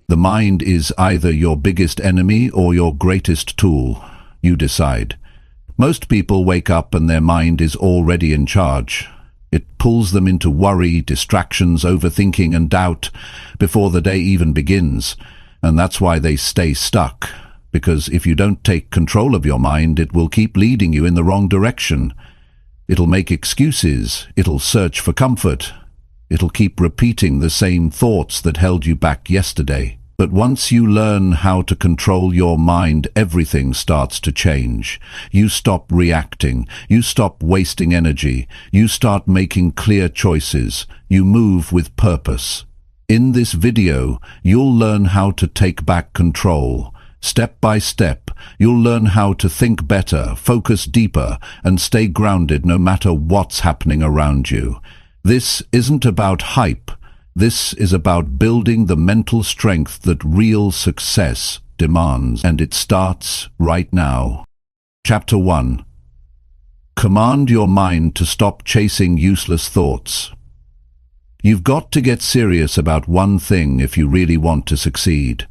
The mind is either your biggest enemy or your greatest tool. You decide. Most people wake up and their mind is already in charge. It pulls them into worry, distractions, overthinking and doubt before the day even begins. And that's why they stay stuck. Because if you don't take control of your mind, it will keep leading you in the wrong direction. It'll make excuses. It'll search for comfort. It'll keep repeating the same thoughts that held you back yesterday. But once you learn how to control your mind, everything starts to change. You stop reacting. You stop wasting energy. You start making clear choices. You move with purpose. In this video, you'll learn how to take back control. Step by step, you'll learn how to think better, focus deeper, and stay grounded no matter what's happening around you. This isn't about hype. This is about building the mental strength that real success demands, and it starts right now. Chapter 1. Command your mind to stop chasing useless thoughts. You've got to get serious about one thing if you really want to succeed: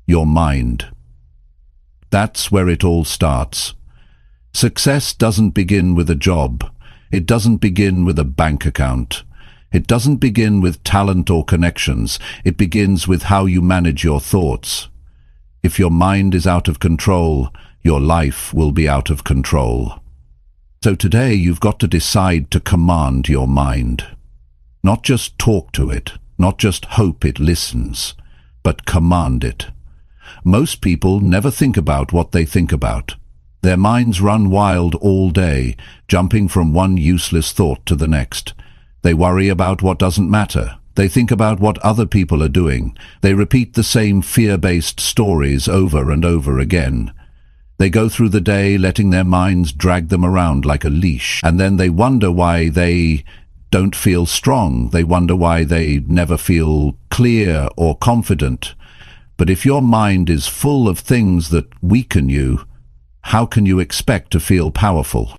your mind. That's where it all starts. Success doesn't begin with a job. It doesn't begin with a bank account. It doesn't begin with talent or connections. It begins with how you manage your thoughts. If your mind is out of control, your life will be out of control. So today you've got to decide to command your mind. Not just talk to it, not just hope it listens, but command it. Most people never think about what they think about. Their minds run wild all day, jumping from one useless thought to the next. They worry about what doesn't matter. They think about what other people are doing. They repeat the same fear-based stories over and over again. They go through the day letting their minds drag them around like a leash, and then they wonder why they don't feel strong. They wonder why they never feel clear or confident. But if your mind is full of things that weaken you, how can you expect to feel powerful?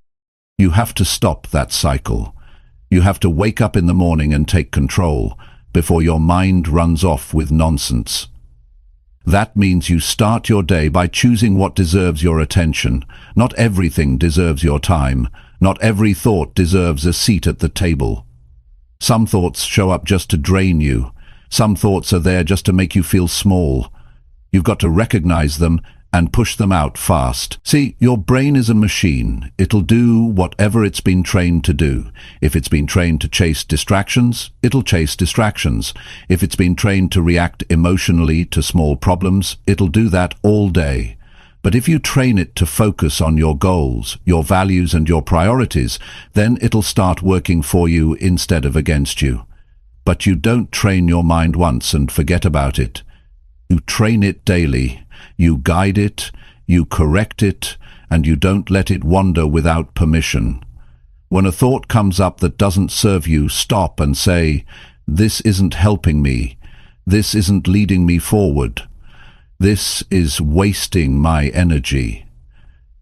You have to stop that cycle. You have to wake up in the morning and take control before your mind runs off with nonsense. That means you start your day by choosing what deserves your attention. Not everything deserves your time. Not every thought deserves a seat at the table. Some thoughts show up just to drain you. Some thoughts are there just to make you feel small. You've got to recognize them and push them out fast. See, your brain is a machine. It'll do whatever it's been trained to do. If it's been trained to chase distractions, it'll chase distractions. If it's been trained to react emotionally to small problems, it'll do that all day. But if you train it to focus on your goals, your values and your priorities, then it'll start working for you instead of against you. But you don't train your mind once and forget about it. You train it daily. You guide it, you correct it, and you don't let it wander without permission. When a thought comes up that doesn't serve you, stop and say, "This isn't helping me. This isn't leading me forward. This is wasting my energy."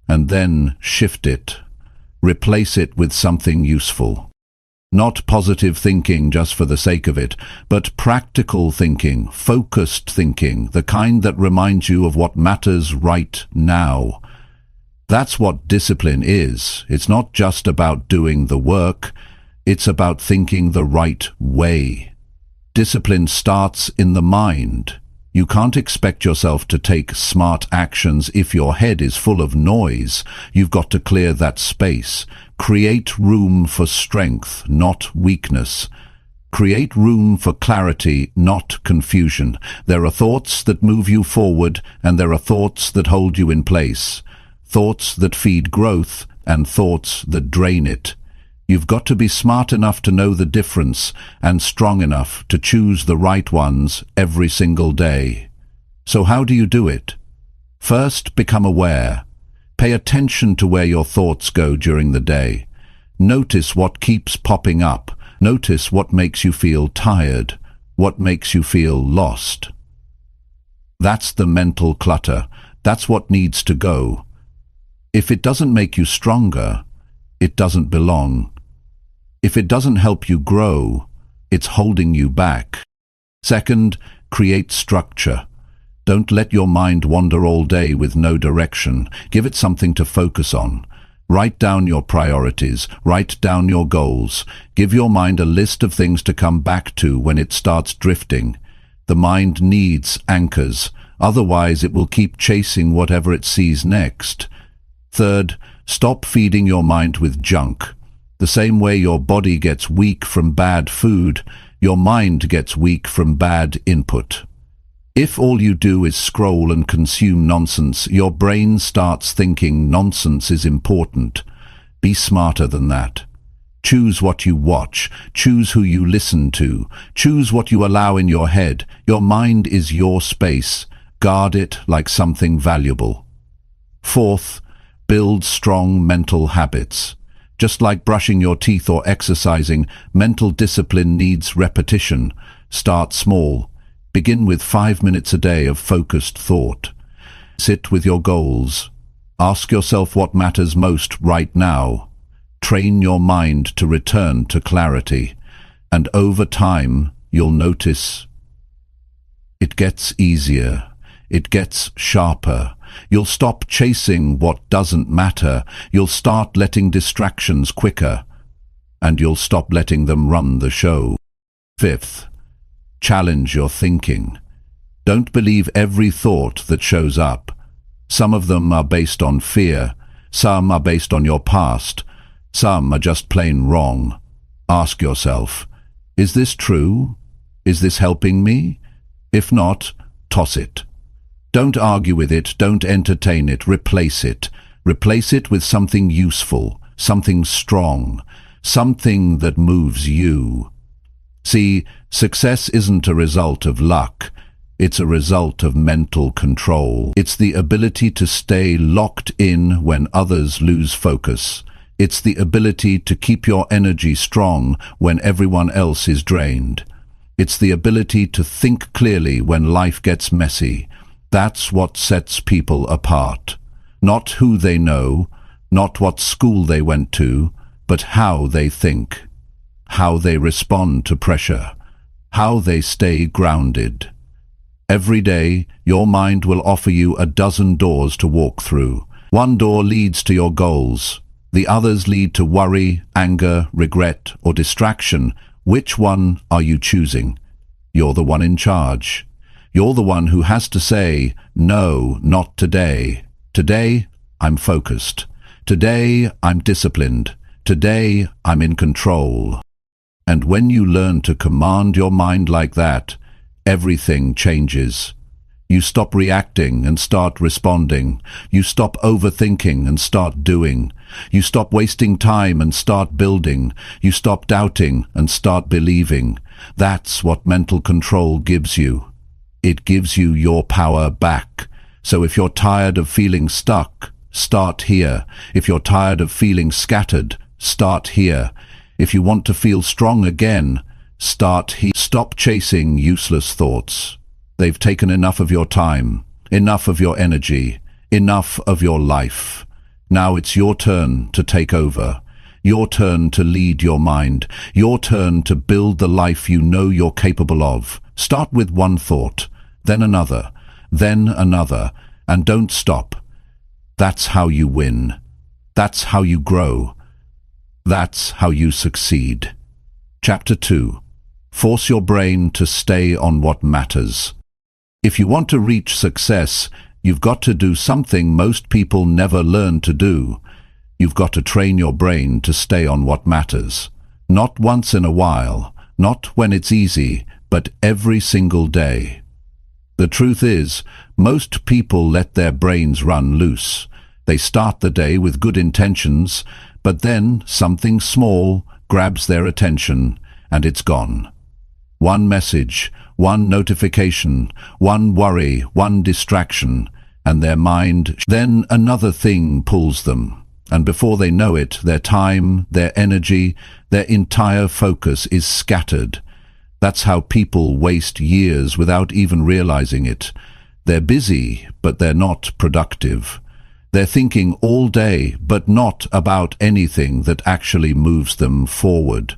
And then shift it. Replace it with something useful. Not positive thinking just for the sake of it, but practical thinking, focused thinking, the kind that reminds you of what matters right now. That's what discipline is. It's not just about doing the work, it's about thinking the right way. Discipline starts in the mind. You can't expect yourself to take smart actions if your head is full of noise. You've got to clear that space. Create room for strength, not weakness. Create room for clarity, not confusion. There are thoughts that move you forward, and there are thoughts that hold you in place. Thoughts that feed growth, and thoughts that drain it. You've got to be smart enough to know the difference, and strong enough to choose the right ones every single day. So how do you do it? First, become aware. Pay attention to where your thoughts go during the day. Notice what keeps popping up. Notice what makes you feel tired, what makes you feel lost. That's the mental clutter. That's what needs to go. If it doesn't make you stronger, it doesn't belong. If it doesn't help you grow, it's holding you back. Second, create structure. Don't let your mind wander all day with no direction. Give it something to focus on. Write down your priorities. Write down your goals. Give your mind a list of things to come back to when it starts drifting. The mind needs anchors. Otherwise, it will keep chasing whatever it sees next. Third, stop feeding your mind with junk. The same way your body gets weak from bad food, your mind gets weak from bad input. If all you do is scroll and consume nonsense, your brain starts thinking nonsense is important. Be smarter than that. Choose what you watch. Choose who you listen to. Choose what you allow in your head. Your mind is your space. Guard it like something valuable. Fourth, build strong mental habits. Just like brushing your teeth or exercising, mental discipline needs repetition. Start small. Begin with 5 minutes a day of focused thought. Sit with your goals. Ask yourself what matters most right now. Train your mind to return to clarity. And over time, you'll notice it gets easier. It gets sharper. You'll stop chasing what doesn't matter. You'll start letting distractions quicker. And you'll stop letting them run the show. Fifth, challenge your thinking. Don't believe every thought that shows up. Some of them are based on fear. Some are based on your past. Some are just plain wrong. Ask yourself, is this true? Is this helping me? If not, toss it. Don't argue with it, don't entertain it, replace it. Replace it with something useful, something strong, something that moves you. See, success isn't a result of luck. It's a result of mental control. It's the ability to stay locked in when others lose focus. It's the ability to keep your energy strong when everyone else is drained. It's the ability to think clearly when life gets messy. That's what sets people apart. Not who they know, not what school they went to, but how they think, how they respond to pressure, how they stay grounded. Every day, your mind will offer you a dozen doors to walk through. One door leads to your goals. The others lead to worry, anger, regret, or distraction. Which one are you choosing? You're the one in charge. You're the one who has to say, no, not today. Today, I'm focused. Today, I'm disciplined. Today, I'm in control. And when you learn to command your mind like that, everything changes. You stop reacting and start responding. You stop overthinking and start doing. You stop wasting time and start building. You stop doubting and start believing. That's what mental control gives you. It gives you your power back. So if you're tired of feeling stuck, start here. If you're tired of feeling scattered, start here. If you want to feel strong again, start here. Stop chasing useless thoughts. They've taken enough of your time, enough of your energy, enough of your life. Now it's your turn to take over. Your turn to lead your mind. Your turn to build the life you know you're capable of. Start with one thought, then another, and don't stop. That's how you win. That's how you grow. That's how you succeed. Chapter 2. Force your brain to stay on what matters. If you want to reach success, you've got to do something most people never learn to do. You've got to train your brain to stay on what matters. Not once in a while, not when it's easy, but every single day. The truth is, most people let their brains run loose. They start the day with good intentions, but then something small grabs their attention, and it's gone. One message, one notification, one worry, one distraction, and their mind, then another thing pulls them. And before they know it, their time, their energy, their entire focus is scattered. That's how people waste years without even realizing it. They're busy, but they're not productive. They're thinking all day, but not about anything that actually moves them forward.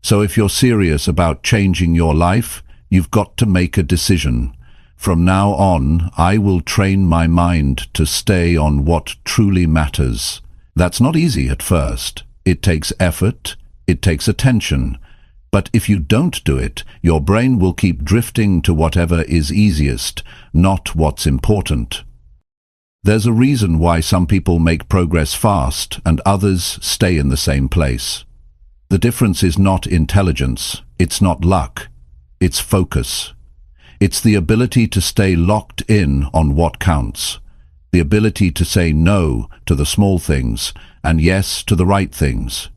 So if you're serious about changing your life, you've got to make a decision. From now on, I will train my mind to stay on what truly matters. That's not easy at first. It takes effort, it takes attention. But if you don't do it, your brain will keep drifting to whatever is easiest, not what's important. There's a reason why some people make progress fast and others stay in the same place. The difference is not intelligence, it's not luck, it's focus. It's the ability to stay locked in on what counts, the ability to say no to the small things and yes to the right things.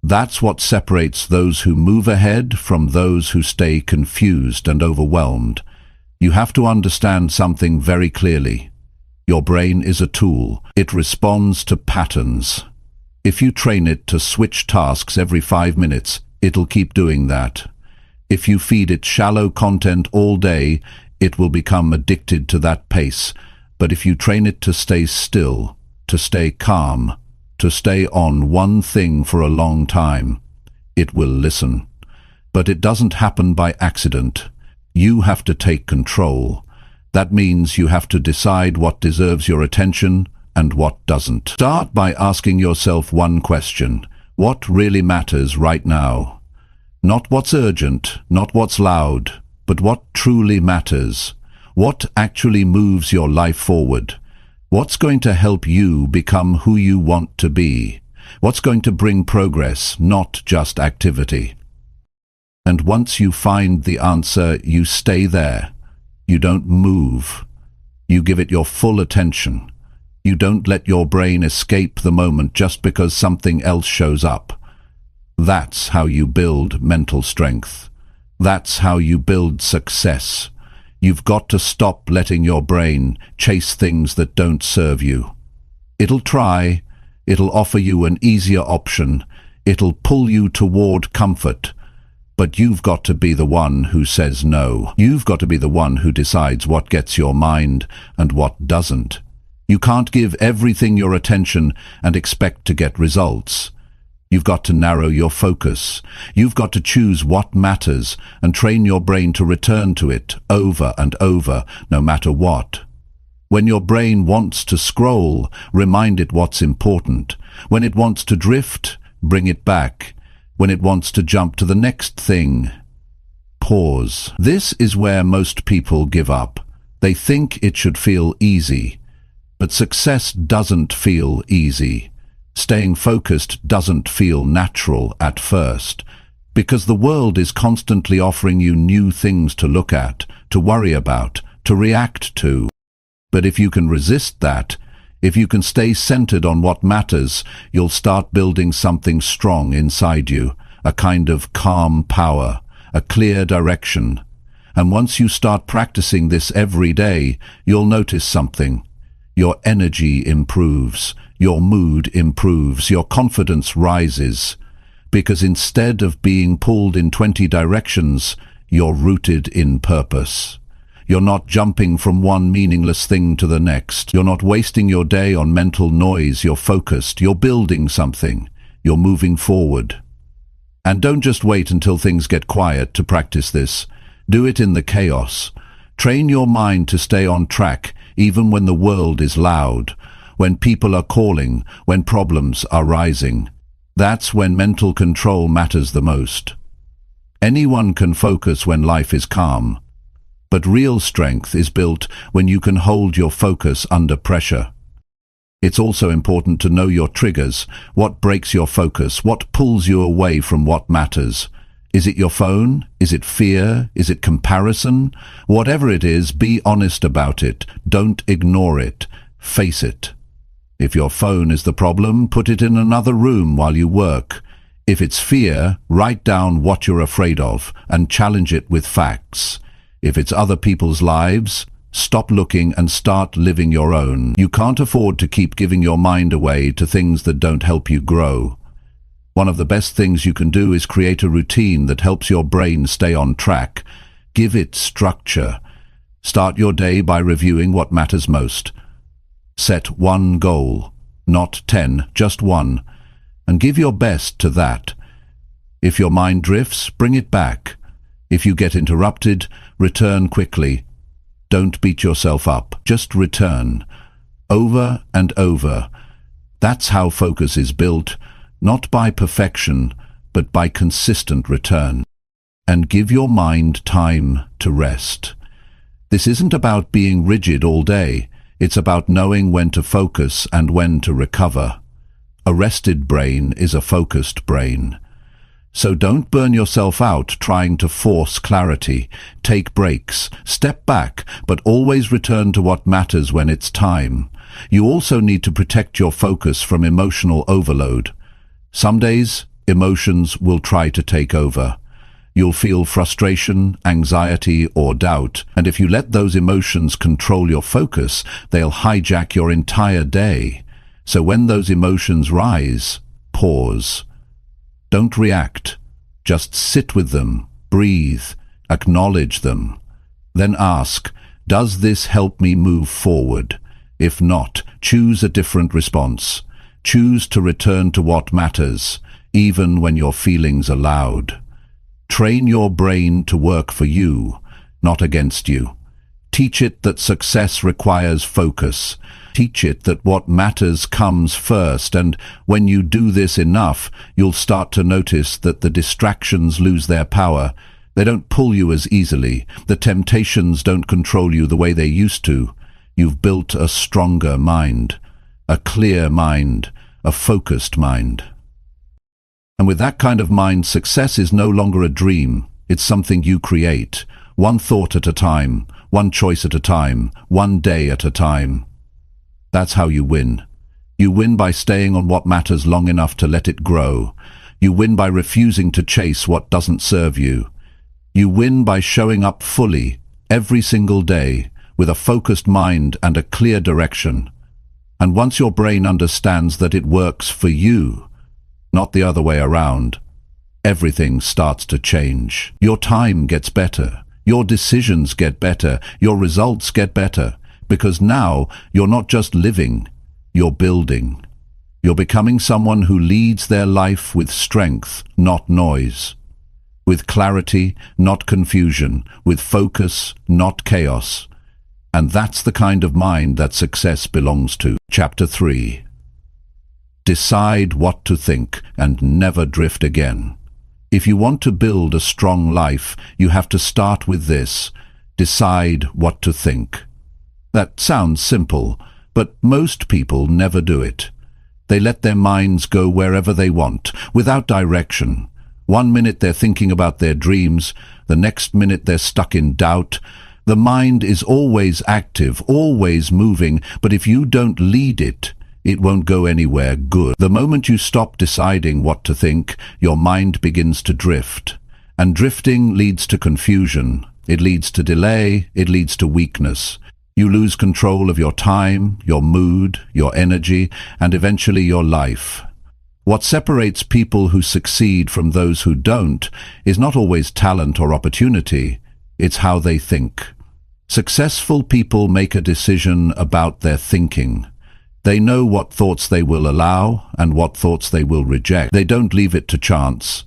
That's what separates those who move ahead from those who stay confused and overwhelmed. You have to understand something very clearly. Your brain is a tool. It responds to patterns. If you train it to switch tasks every 5 minutes, it'll keep doing that. If you feed it shallow content all day, it will become addicted to that pace. But if you train it to stay still, to stay calm, to stay on one thing for a long time, it will listen. But it doesn't happen by accident. You have to take control. That means you have to decide what deserves your attention and what doesn't. Start by asking yourself one question. What really matters right now? Not what's urgent, not what's loud, but what truly matters. What actually moves your life forward? What's going to help you become who you want to be? What's going to bring progress, not just activity? And once you find the answer, you stay there. You don't move. You give it your full attention. You don't let your brain escape the moment just because something else shows up. That's how you build mental strength. That's how you build success. You've got to stop letting your brain chase things that don't serve you. It'll try, it'll offer you an easier option, it'll pull you toward comfort, but you've got to be the one who says no. You've got to be the one who decides what gets your mind and what doesn't. You can't give everything your attention and expect to get results. You've got to narrow your focus. You've got to choose what matters and train your brain to return to it over and over, no matter what. When your brain wants to scroll, remind it what's important. When it wants to drift, bring it back. When it wants to jump to the next thing, pause. This is where most people give up. They think it should feel easy. But success doesn't feel easy. Staying focused doesn't feel natural at first, because the world is constantly offering you new things to look at, to worry about, to react to. But if you can resist that, if you can stay centered on what matters, you'll start building something strong inside you, a kind of calm power, a clear direction. And once you start practicing this every day, you'll notice something. Your energy improves. Your mood improves, your confidence rises, because instead of being pulled in 20 directions, you're rooted in purpose. You're not jumping from one meaningless thing to the next. You're not wasting your day on mental noise. You're focused. You're building something. You're moving forward. And don't just wait until things get quiet to practice this. Do it in the chaos. Train your mind to stay on track, even when the world is loud. When people are calling, when problems are rising. That's when mental control matters the most. Anyone can focus when life is calm, but real strength is built when you can hold your focus under pressure. It's also important to know your triggers, what breaks your focus, what pulls you away from what matters. Is it your phone? Is it fear? Is it comparison? Whatever it is, be honest about it. Don't ignore it. Face it. If your phone is the problem, put it in another room while you work. If it's fear, write down what you're afraid of and challenge it with facts. If it's other people's lives, stop looking and start living your own. You can't afford to keep giving your mind away to things that don't help you grow. One of the best things you can do is create a routine that helps your brain stay on track. Give it structure. Start your day by reviewing what matters most. Set one goal, not 10, just one, and give your best to that. If your mind drifts, bring it back. If you get interrupted, return quickly. Don't beat yourself up. Just return. Over and over. That's how focus is built, not by perfection, but by consistent return. And give your mind time to rest. This isn't about being rigid all day. It's about knowing when to focus and when to recover. A rested brain is a focused brain. So don't burn yourself out trying to force clarity. Take breaks, step back, but always return to what matters when it's time. You also need to protect your focus from emotional overload. Some days, emotions will try to take over. You'll feel frustration, anxiety, or doubt, and if you let those emotions control your focus, they'll hijack your entire day. So when those emotions rise, pause. Don't react. Just sit with them, breathe, acknowledge them. Then ask, does this help me move forward? If not, choose a different response. Choose to return to what matters, even when your feelings are loud. Train your brain to work for you, not against you. Teach it that success requires focus. Teach it that what matters comes first, and when you do this enough, you'll start to notice that the distractions lose their power. They don't pull you as easily. The temptations don't control you the way they used to. You've built a stronger mind, a clear mind, a focused mind. And with that kind of mind, success is no longer a dream. It's something you create, one thought at a time, one choice at a time, one day at a time. That's how you win. You win by staying on what matters long enough to let it grow. You win by refusing to chase what doesn't serve you. You win by showing up fully, every single day, with a focused mind and a clear direction. And once your brain understands that it works for you, not the other way around, everything starts to change. Your time gets better, your decisions get better, your results get better, because now you're not just living, you're building. You're becoming someone who leads their life with strength, not noise, with clarity, not confusion, with focus, not chaos. And that's the kind of mind that success belongs to. Chapter 3. Decide what to think and never drift again. If you want to build a strong life, you have to start with this. Decide what to think. That sounds simple, but most people never do it. They let their minds go wherever they want, without direction. One minute they're thinking about their dreams, the next minute they're stuck in doubt. The mind is always active, always moving, but if you don't lead it, it won't go anywhere good. The moment you stop deciding what to think, your mind begins to drift. And drifting leads to confusion. It leads to delay. It leads to weakness. You lose control of your time, your mood, your energy, and eventually your life. What separates people who succeed from those who don't is not always talent or opportunity. It's how they think. Successful people make a decision about their thinking. They know what thoughts they will allow and what thoughts they will reject. They don't leave it to chance.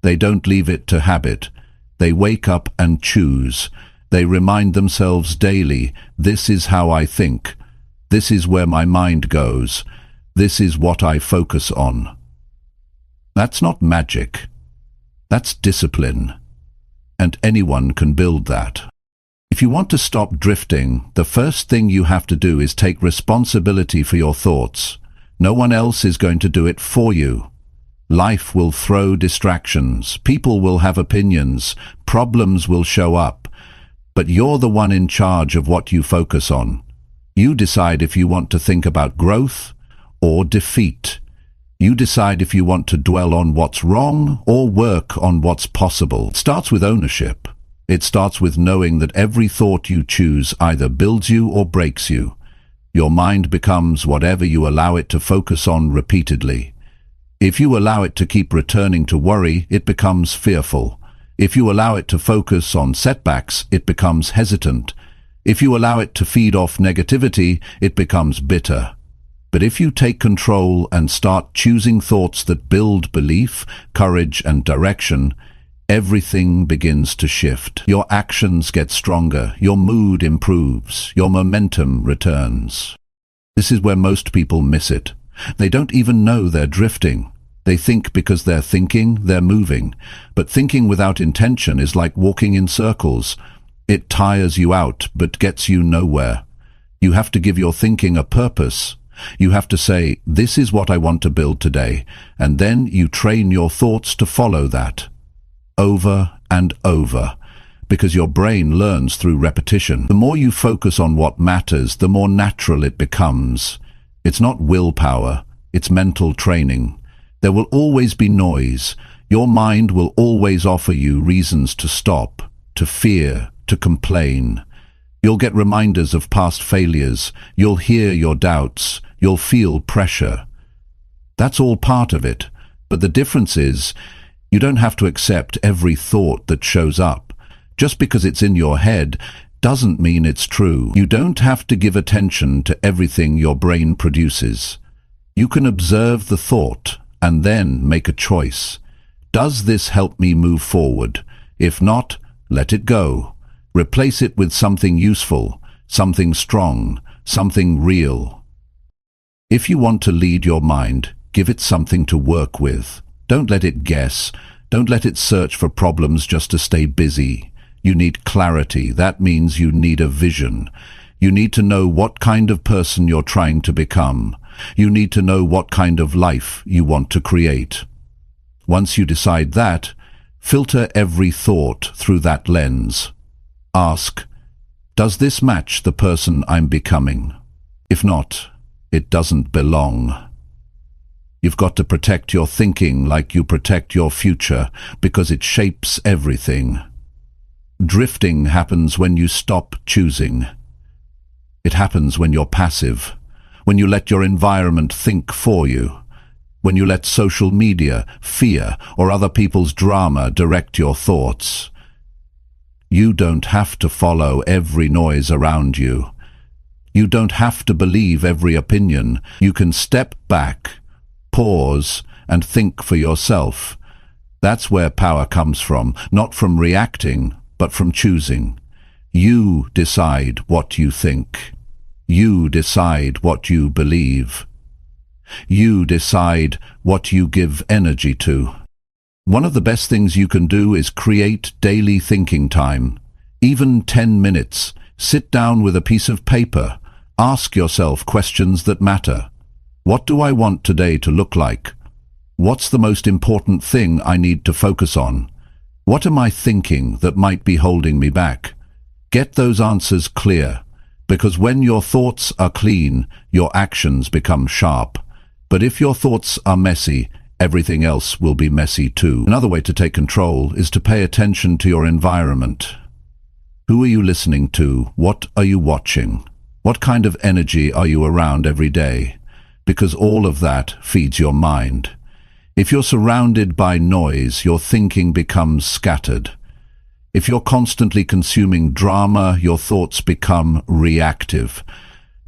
They don't leave it to habit. They wake up and choose. They remind themselves daily, this is how I think. This is where my mind goes. This is what I focus on. That's not magic. That's discipline. And anyone can build that. If you want to stop drifting, the first thing you have to do is take responsibility for your thoughts. No one else is going to do it for you. Life will throw distractions. People will have opinions. Problems will show up. But you're the one in charge of what you focus on. You decide if you want to think about growth or defeat. You decide if you want to dwell on what's wrong or work on what's possible. It starts with ownership. It starts with knowing that every thought you choose either builds you or breaks you. Your mind becomes whatever you allow it to focus on repeatedly. If you allow it to keep returning to worry, it becomes fearful. If you allow it to focus on setbacks, it becomes hesitant. If you allow it to feed off negativity, it becomes bitter. But if you take control and start choosing thoughts that build belief, courage, and direction, everything begins to shift. Your actions get stronger, your mood improves, your momentum returns. This is where most people miss it. They don't even know they're drifting. They think because they're thinking, they're moving. But thinking without intention is like walking in circles. It tires you out, but gets you nowhere. You have to give your thinking a purpose. You have to say, this is what I want to build today, and then you train your thoughts to follow that. Over and over. Because your brain learns through repetition. The more you focus on what matters, the more natural it becomes. It's not willpower, it's mental training. There will always be noise. Your mind will always offer you reasons to stop, to fear, to complain. You'll get reminders of past failures. You'll hear your doubts. You'll feel pressure. That's all part of it. But the difference is, you don't have to accept every thought that shows up. Just because it's in your head doesn't mean it's true. You don't have to give attention to everything your brain produces. You can observe the thought and then make a choice. Does this help me move forward? If not, let it go. Replace it with something useful, something strong, something real. If you want to lead your mind, give it something to work with. Don't let it guess. Don't let it search for problems just to stay busy. You need clarity. That means you need a vision. You need to know what kind of person you're trying to become. You need to know what kind of life you want to create. Once you decide that, filter every thought through that lens. Ask, does this match the person I'm becoming? If not, it doesn't belong. You've got to protect your thinking like you protect your future, because it shapes everything. Drifting happens when you stop choosing. It happens when you're passive, when you let your environment think for you, when you let social media, fear, or other people's drama direct your thoughts. You don't have to follow every noise around you. You don't have to believe every opinion. You can step back, pause, and think for yourself. That's where power comes from, not from reacting, but from choosing. You decide what you think. You decide what you believe. You decide what you give energy to. One of the best things you can do is create daily thinking time. Even 10 minutes. Sit down with a piece of paper. Ask yourself questions that matter. What do I want today to look like? What's the most important thing I need to focus on? What am I thinking that might be holding me back? Get those answers clear, because when your thoughts are clean, your actions become sharp. But if your thoughts are messy, everything else will be messy too. Another way to take control is to pay attention to your environment. Who are you listening to? What are you watching? What kind of energy are you around every day? Because all of that feeds your mind. If you're surrounded by noise, your thinking becomes scattered. If you're constantly consuming drama, your thoughts become reactive.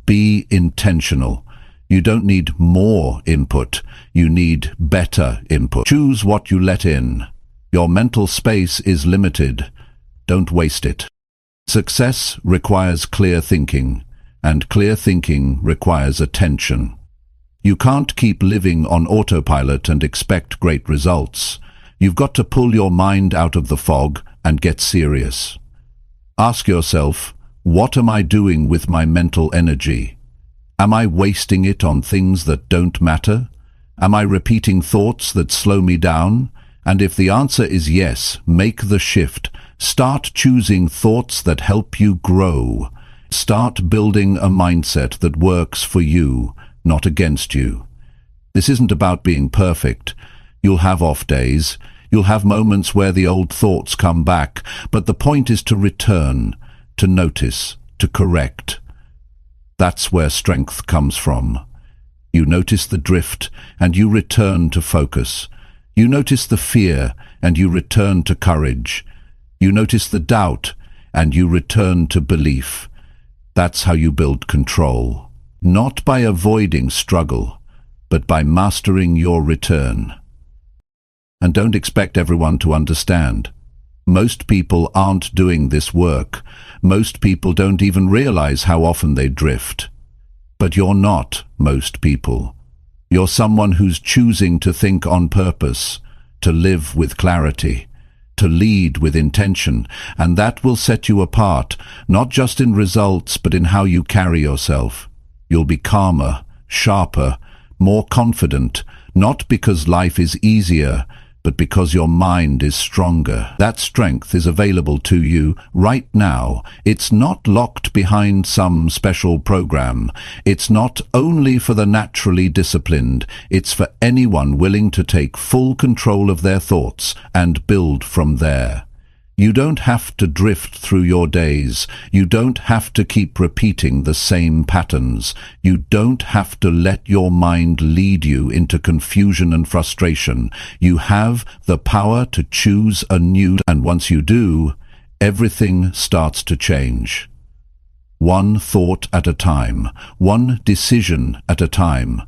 Be intentional. You don't need more input. You need better input. Choose what you let in. Your mental space is limited. Don't waste it. Success requires clear thinking, and clear thinking requires attention. You can't keep living on autopilot and expect great results. You've got to pull your mind out of the fog and get serious. Ask yourself, what am I doing with my mental energy? Am I wasting it on things that don't matter? Am I repeating thoughts that slow me down? And if the answer is yes, make the shift. Start choosing thoughts that help you grow. Start building a mindset that works for you, not against you. This isn't about being perfect. You'll have off days. You'll have moments where the old thoughts come back. But the point is to return, to notice, to correct. That's where strength comes from. You notice the drift, and you return to focus. You notice the fear, and you return to courage. You notice the doubt, and you return to belief. That's how you build control. Not by avoiding struggle, but by mastering your return. and don't expect everyone to understand. Most people aren't doing this work. Most people don't even realize how often they drift. But you're not most people. You're someone who's choosing to think on purpose, to live with clarity, to lead with intention, and that will set you apart, not just in results but in how you carry yourself. You'll be calmer, sharper, more confident, not because life is easier, but because your mind is stronger. That strength is available to you right now. It's not locked behind some special program. It's not only for the naturally disciplined. It's for anyone willing to take full control of their thoughts and build from there. You don't have to drift through your days. You don't have to keep repeating the same patterns. You don't have to let your mind lead you into confusion and frustration. You have the power to choose anew, and once you do, everything starts to change. One thought at a time, one decision at a time.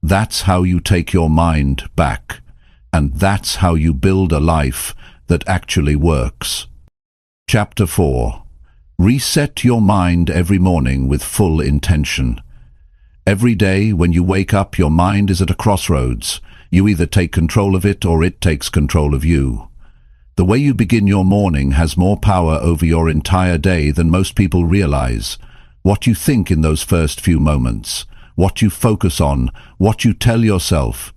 That's how you take your mind back, and that's how you build a life that actually works. Chapter 4. Reset your mind every morning with full intention. Every day when you wake up, your mind is at a crossroads. You either take control of it or it takes control of you. The way you begin your morning has more power over your entire day than most people realize. What you think in those first few moments, what you focus on, what you tell yourself,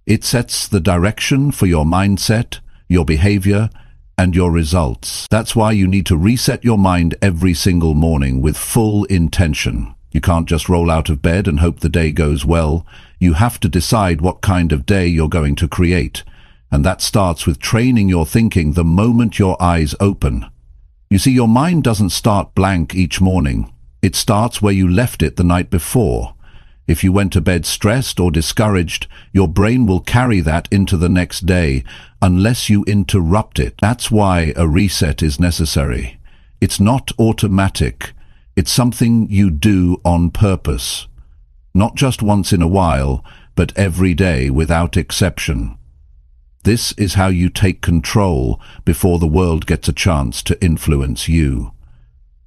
it sets the direction for your mindset, your behavior, and your results. That's why you need to reset your mind every single morning with full intention. You can't just roll out of bed and hope the day goes well. You have to decide what kind of day you're going to create. And that starts with training your thinking the moment your eyes open. You see, your mind doesn't start blank each morning. It starts where you left it the night before. If you went to bed stressed or discouraged, your brain will carry that into the next day unless you interrupt it. That's why a reset is necessary. It's not automatic. It's something you do on purpose. Not just once in a while, but every day without exception. This is how you take control before the world gets a chance to influence you.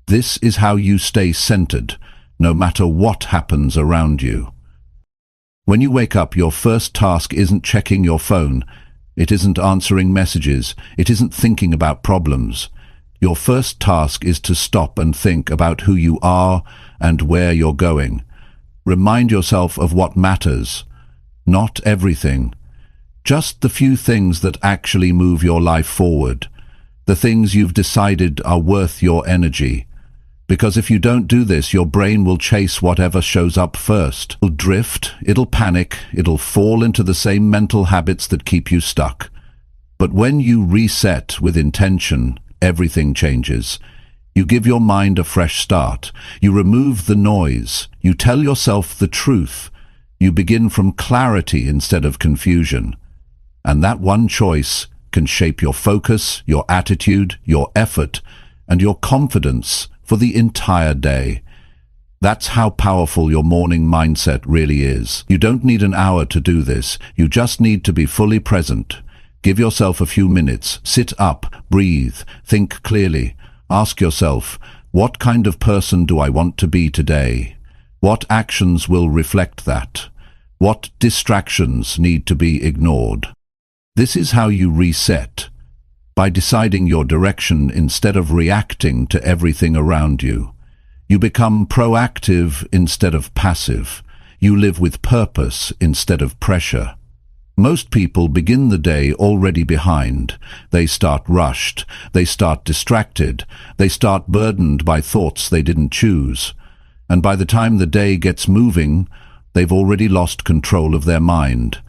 This is how you stay centered, no matter what happens around you. When you wake up, your first task isn't checking your phone. It isn't answering messages. It isn't thinking about problems. Your first task is to stop and think about who you are and where you're going. Remind yourself of what matters. Not everything. Just the few things that actually move your life forward. The things you've decided are worth your energy. Because if you don't do this, your brain will chase whatever shows up first. It'll drift, it'll panic, it'll fall into the same mental habits that keep you stuck. But when you reset with intention, everything changes. You give your mind a fresh start. You remove the noise. You tell yourself the truth. You begin from clarity instead of confusion. And that one choice can shape your focus, your attitude, your effort, and your confidence for the entire day. That's how powerful your morning mindset really is. You don't need an hour to do this. You just need to be fully present. Give yourself a few minutes. Sit up, breathe, think clearly. Ask yourself, what kind of person do I want to be today? What actions will reflect that? What distractions need to be ignored? This is how you reset. By deciding your direction instead of reacting to everything around you. You become proactive instead of passive. You live with purpose instead of pressure. Most people begin the day already behind. They start rushed. They start distracted. They start burdened by thoughts they didn't choose. And by the time the day gets moving, they've already lost control of their mind.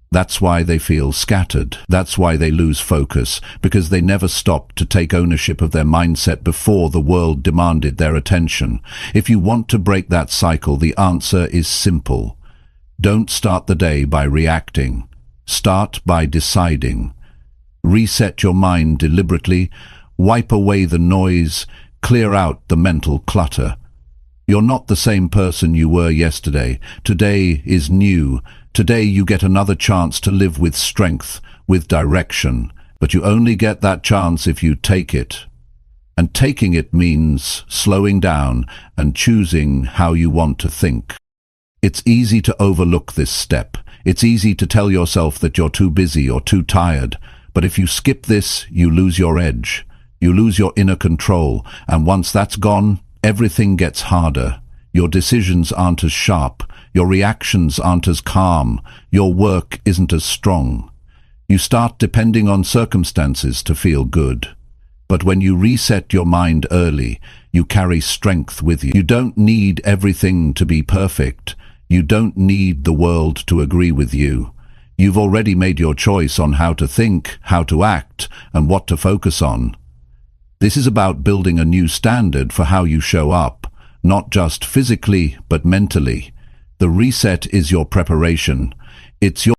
That's why they feel scattered. That's why they lose focus, because they never stopped to take ownership of their mindset before the world demanded their attention. If you want to break that cycle, the answer is simple. Don't start the day by reacting. Start by deciding. Reset your mind deliberately. Wipe away the noise. Clear out the mental clutter. You're not the same person you were yesterday. Today is new. Today you get another chance to live with strength, with direction, but you only get that chance if you take it. And taking it means slowing down and choosing how you want to think. It's easy to overlook this step. It's easy to tell yourself that you're too busy or too tired, but if you skip this, you lose your edge. You lose your inner control, and once that's gone, everything gets harder. Your decisions aren't as sharp, your reactions aren't as calm, your work isn't as strong. You start depending on circumstances to feel good. But when you reset your mind early, you carry strength with you. You don't need everything to be perfect. You don't need the world to agree with you. You've already made your choice on how to think, how to act, and what to focus on. This is about building a new standard for how you show up, not just physically, but mentally. The reset is your preparation. It's your